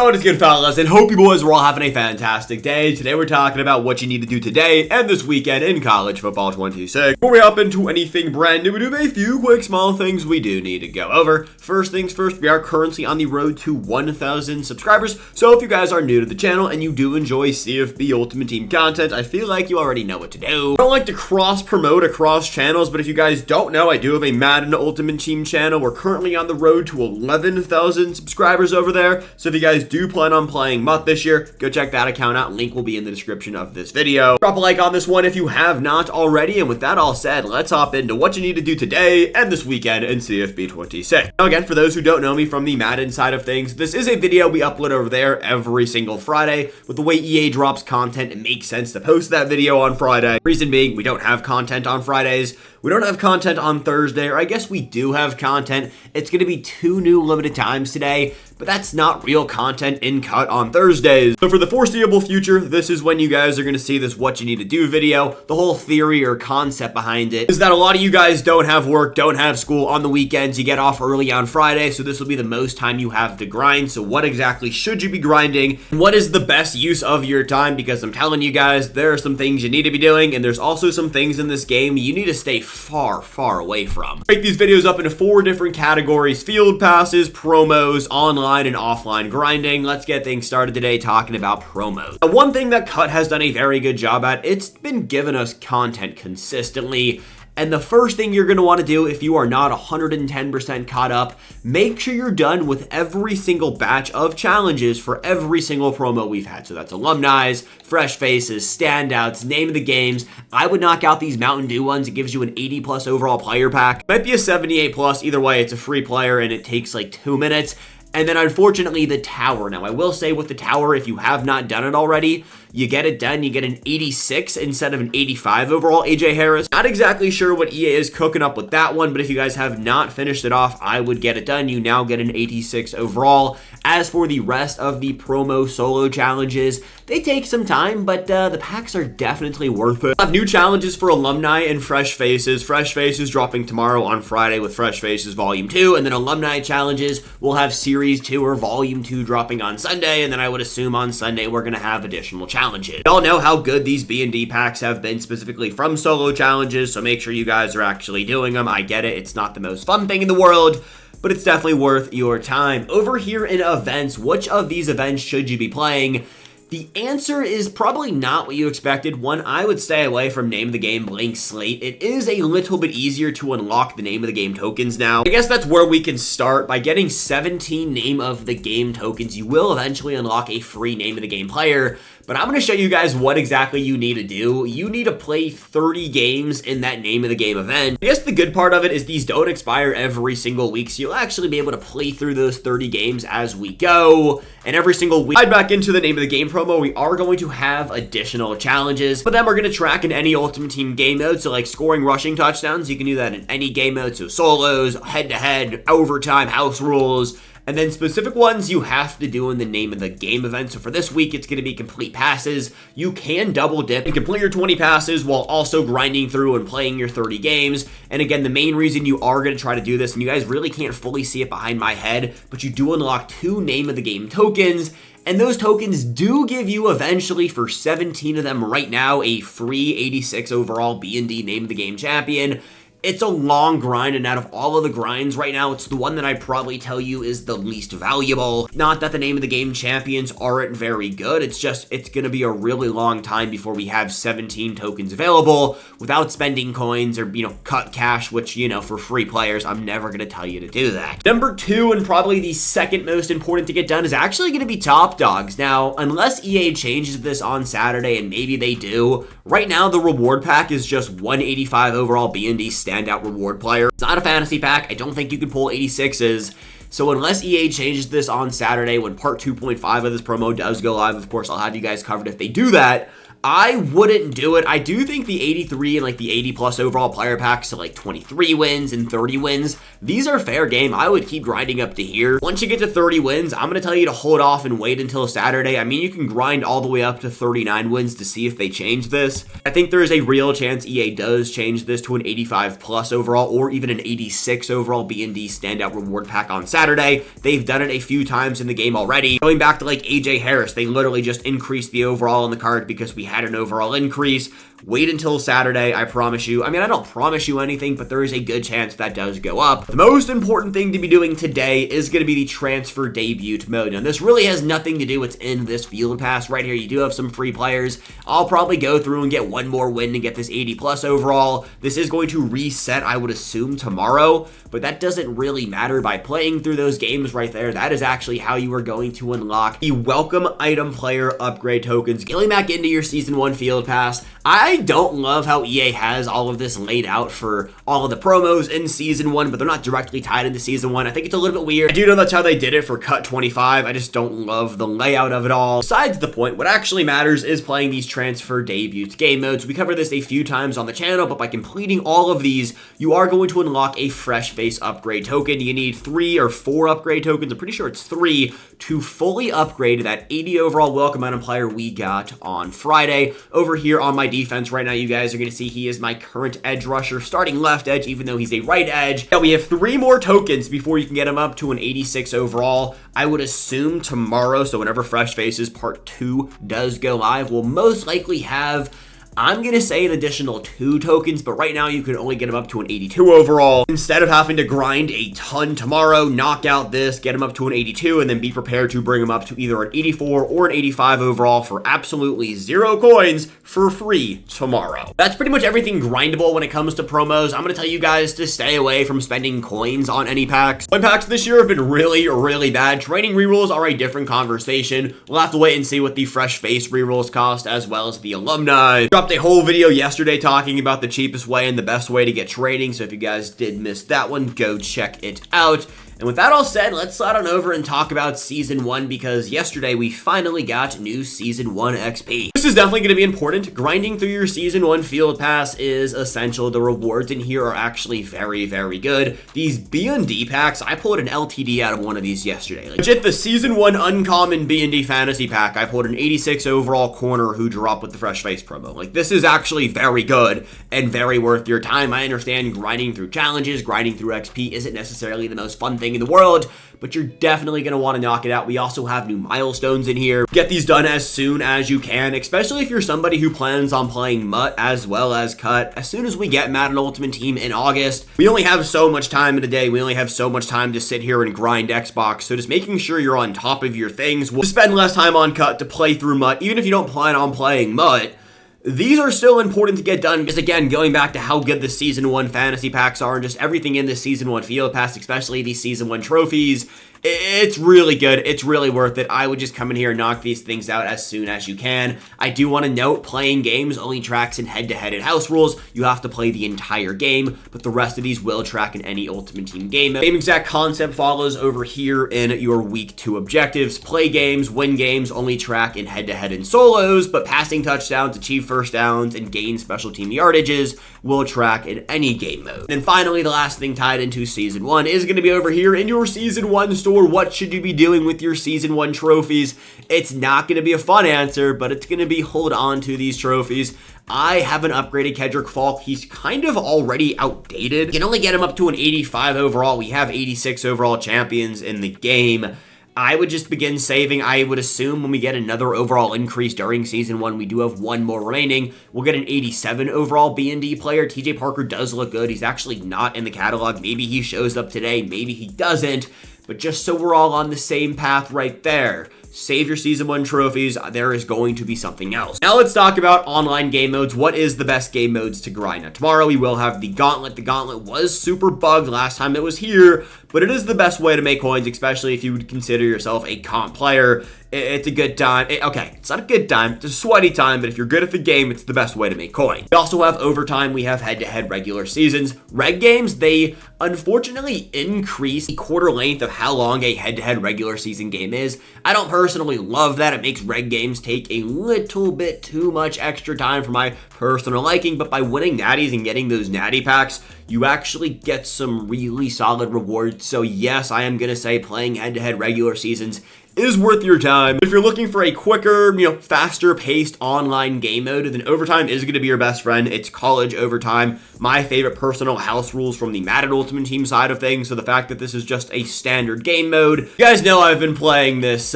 What is good, fellas, and hope you boys are all having a fantastic day. Today we're talking about what you need to do today and this weekend in college football 26. Before we hop into anything brand new, we do have a few quick small things we do need to go over. First things first, we are currently on the road to 1,000 subscribers, so if you guys are new to the channel and you do enjoy CFB Ultimate Team content, I feel like you already know what to do. I don't like to cross-promote across channels, but if you guys don't know, I do have a Madden Ultimate Team channel. We're currently on the road to 11,000 subscribers over there, so if you guys do plan on playing MUT this year, go check that account out. Link will be in the description of this video. Drop a like on this one if you have not already, and with that all said, let's hop into what you need to do today and this weekend in CFB 26. Now again, for those who don't know me from the Madden side of things, this is a video we upload over there every single Friday. With the way EA drops content, it makes sense to post that video on Friday. Reason being, we don't have content on Fridays. We don't have content on Thursday, or I guess we do have content. It's going to be 2 new limited times today, but that's not real content in cut on Thursdays. So for the foreseeable future, this is when you guys are going to see this what you need to do video. The whole theory or concept behind it is that a lot of you guys don't have work, don't have school on the weekends. You get off early on Friday, so this will be the most time you have to grind. So what exactly should you be grinding? What is the best use of your time? Because I'm telling you guys, there are some things you need to be doing, and there's also some things in this game you need to stay far away from. Break these videos up into 4 different categories: field passes, promos, online and offline grinding. Let's get things started today talking about promos. Now, one thing that Cut has done a very good job at, it's been giving us content consistently. And the first thing you're going to want to do if you are not 110% caught up, make sure you're done with every single batch of challenges for every single promo we've had. So that's alumni's, fresh faces, standouts, name of the games. I would knock out these Mountain Dew ones. It gives you an 80 plus overall player pack. Might be a 78 plus. Either way, it's a free player and it takes like 2 minutes. And then unfortunately the tower. Now I will say with the tower, if you have not done it already, you get it done, you get an 86 instead of an 85 overall AJ Harris. Not exactly sure what EA is cooking up with that one, but if you guys have not finished it off, I would get it done. You now get an 86 overall. As for the rest of the promo solo challenges, they take some time, but the packs are definitely worth it. We'll have new challenges for alumni and fresh faces. Fresh faces dropping tomorrow on Friday with Fresh Faces Volume 2, and then alumni challenges will have Series 2 or Volume 2 dropping on Sunday, and then I would assume on Sunday we're going to have additional challenges. We all know how good these B&D packs have been specifically from solo challenges, so make sure you guys are actually doing them. I get it, it's not the most fun thing in the world, but it's definitely worth your time. Over here in events, which of these events should you be playing? The answer is probably not what you expected. One, I would stay away from Name of the Game Blank Slate. It is a little bit easier to unlock the Name of the Game tokens now. I guess that's where we can start. By getting 17 Name of the Game tokens, you will eventually unlock a free Name of the Game player. But I'm going to show you guys what exactly you need to do. You need to play 30 games in that Name of the Game event. I guess the good part of it is these don't expire every single week, so you'll actually be able to play through those 30 games as we go. And every single week, back into the Name of the Game promo, we are going to have additional challenges. But then we're going to track in any Ultimate Team game mode, so like scoring rushing touchdowns, you can do that in any game mode. So solos, head-to-head, overtime, house rules. And then specific ones you have to do in the Name of the Game event. So for this week, it's going to be complete passes. You can double dip and complete your 20 passes while also grinding through and playing your 30 games. And again, the main reason you are going to try to do this, and you guys really can't fully see it behind my head, but you do unlock 2 Name of the Game tokens. And those tokens do give you eventually, for 17 of them right now, a free 86 overall B&D Name of the Game champion. It's a long grind, and out of all of the grinds right now, it's the one that I probably tell you is the least valuable. Not that the Name of the Game champions aren't very good, it's just, it's going to be a really long time before we have 17 tokens available without spending coins or, cut cash, which, for free players, I'm never going to tell you to do that. Number 2, and probably the second most important to get done, is actually going to be top dogs. Now, unless EA changes this on Saturday, and maybe they do, right now the reward pack is just 185 overall B&D standout reward player. It's not a fantasy pack. I don't think you can pull 86s. So unless EA changes this on Saturday when part 2.5 of this promo does go live, of course, I'll have you guys covered if they do that. I wouldn't do it. I do think the 83 and like the 80 plus overall player packs to like 23 wins and 30 wins, these are fair game. I would keep grinding up to here. Once you get to 30 wins, I'm going to tell you to hold off and wait until Saturday. I mean, you can grind all the way up to 39 wins to see if they change this. I think there is a real chance EA does change this to an 85 plus overall or even an 86 overall B&D standout reward pack on Saturday. They've done it a few times in the game already. Going back to like AJ Harris, they literally just increased the overall on the card because we had an overall increase. Wait until Saturday, I promise you. I mean, I don't promise you anything, but there is a good chance that does go up. The most important thing to be doing today is going to be the transfer debut mode. Now, this really has nothing to do with what's in this field pass right here. You do have some free players. I'll probably go through and get one more win to get this 80 plus overall. This is going to reset, I would assume, tomorrow, but that doesn't really matter. By playing through those games right there, that is actually how you are going to unlock the welcome item player upgrade tokens. Going back into your season 1 field pass, I don't love how EA has all of this laid out for all of the promos in Season 1, but they're not directly tied into Season 1. I think it's a little bit weird. I do know that's how they did it for Cut 25. I just don't love the layout of it all. Besides the point, what actually matters is playing these transfer debut game modes. We covered this a few times on the channel, but by completing all of these, you are going to unlock a fresh face upgrade token. You need 3 or 4 upgrade tokens. I'm pretty sure it's 3 to fully upgrade that 80 overall welcome item player we got on Friday. Over here on my defense right now, you guys are going to see he is my current edge rusher, starting left edge, even though he's a right edge. Now we have 3 more tokens before you can get him up to an 86 overall. I would assume tomorrow, so whenever Fresh Faces Part 2 does go live, we'll most likely have, I'm going to say, an additional 2 tokens, but right now you can only get him up to an 82 overall. Instead of having to grind a ton tomorrow, knock out this, get him up to an 82, and then be prepared to bring him up to either an 84 or an 85 overall for absolutely 0 coins for free tomorrow. That's pretty much everything grindable when it comes to promos. I'm going to tell you guys to stay away from spending coins on any packs. Coin packs this year have been really bad. Training rerolls are a different conversation. We'll have to wait and see what the fresh face rerolls cost, as well as the alumni. Dropped a whole video yesterday talking about the cheapest way and the best way to get trading, so if you guys did miss that one, go check it out. And with that all said, let's slide on over and talk about Season 1, because yesterday we finally got new Season 1 XP. This is definitely going to be important. Grinding through your Season 1 Field Pass is essential. The rewards in here are actually very good. These B&D packs, I pulled an LTD out of one of these yesterday. Legit, the Season 1 Uncommon B&D Fantasy Pack, I pulled an 86 overall corner who dropped with the Fresh Face promo. Like, this is actually very good and very worth your time. I understand grinding through challenges, grinding through XP isn't necessarily the most fun thing in the world, but you're definitely going to want to knock it out. We also have new milestones in here. Get these done as soon as you can, especially if you're somebody who plans on playing MUT as well as Cut. As soon as we get Madden Ultimate Team in August, we only have so much time in a day. We only have so much time to sit here and grind Xbox, so just making sure you're on top of your things. We'll spend less time on Cut to play through MUT, even if you don't plan on playing MUT. These are still important to get done because, again, going back to how good the Season 1 fantasy packs are and just everything in the Season 1 Field Pass, especially these Season 1 trophies, it's really good. It's really worth it. I would just come in here and knock these things out as soon as you can. I do want to note, playing games only tracks in head-to-head and house rules. You have to play the entire game, but the rest of these will track in any Ultimate Team game. Same exact concept follows over here in your Week 2 objectives. Play games, win games, only track in head-to-head and solos, but passing touchdowns, achieve first downs, and gain special team yardages will track in any game mode. And then finally, the last thing tied into Season 1 is going to be over here in your Season 1 store. What should you be doing with your Season 1 trophies? It's not going to be a fun answer, but it's going to be hold on to these trophies. I haven't upgraded Kedrick Falk. He's kind of already outdated. You can only get him up to an 85 overall. We have 86 overall champions in the game. I would just begin saving. I would assume when we get another overall increase during Season 1, we do have 1 more remaining. We'll get an 87 overall B&D player. TJ Parker does look good. He's actually not in the catalog. Maybe he shows up today. Maybe he doesn't. But just so we're all on the same path right there, save your Season 1 trophies. There is going to be something else. Now let's talk about online game modes. What is the best game modes to grind? Now, tomorrow we will have the Gauntlet. The Gauntlet was super bugged last time it was here, but it is the best way to make coins, especially if you would consider yourself a comp player. It's a good time. Okay, it's not a good time. It's a sweaty time, but if you're good at the game, it's the best way to make coin. We also have overtime. We have head-to-head regular seasons. Reg games, they unfortunately increase the quarter length of how long a head-to-head regular season game is. I don't personally love that. It makes reg games take a little bit too much extra time for my personal liking, but by winning natties and getting those natty packs, you actually get some really solid rewards. So yes, I am going to say playing head-to-head regular seasons is worth your time. If you're looking for a quicker, faster paced online game mode, then overtime is going to be your best friend. It's college overtime. My favorite personal house rules from the Madden Ultimate Team side of things. So the fact that this is just a standard game mode, you guys know I've been playing this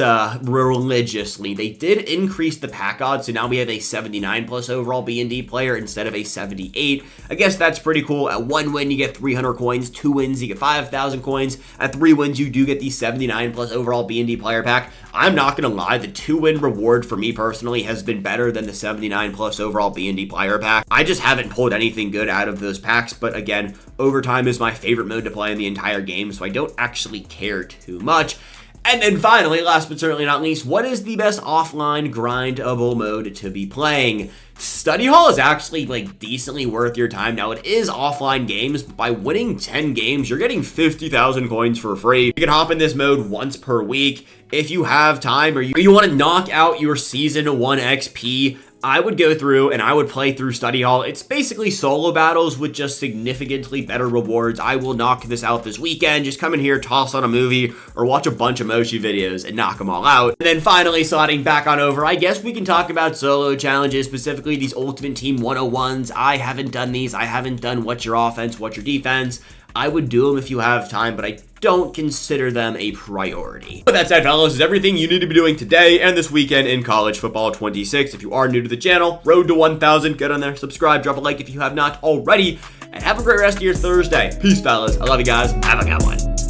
religiously. They did increase the pack odds, so now we have a 79 plus overall B&D player instead of a 78. I guess that's pretty cool. At 1 win, you get 300 coins. 2 wins, you get 5,000 coins. At 3 wins, you do get the 79 plus overall B&D player pack. I'm not going to lie, the 2-win reward for me personally has been better than the 79 plus overall B&D player pack. I just haven't pulled anything good out of those packs, but again, overtime is my favorite mode to play in the entire game, so I don't actually care too much. And then finally, last but certainly not least, what is the best offline grindable mode to be playing? Study Hall is actually decently worth your time. Now it is offline games, but by winning 10 games, you're getting 50,000 coins for free. You can hop in this mode once per week. If you have time or you want to knock out your season 1 XP, I would go through and I would play through Study Hall. It's basically solo battles with just significantly better rewards. I will knock this out this weekend. Just come in here, toss on a movie, or watch a bunch of Moshi videos and knock them all out. And then finally, sliding back on over, I guess we can talk about solo challenges, specifically these Ultimate Team 101s. I haven't done these. I haven't done what's your offense, what's your defense. I would do them if you have time, but I don't consider them a priority. But that said, fellas, is everything you need to be doing today and this weekend in College Football 26. If you are new to the channel, road to 1,000, get on there, subscribe, drop a like if you have not already, and have a great rest of your Thursday. Peace, fellas. I love you guys. Have a good one.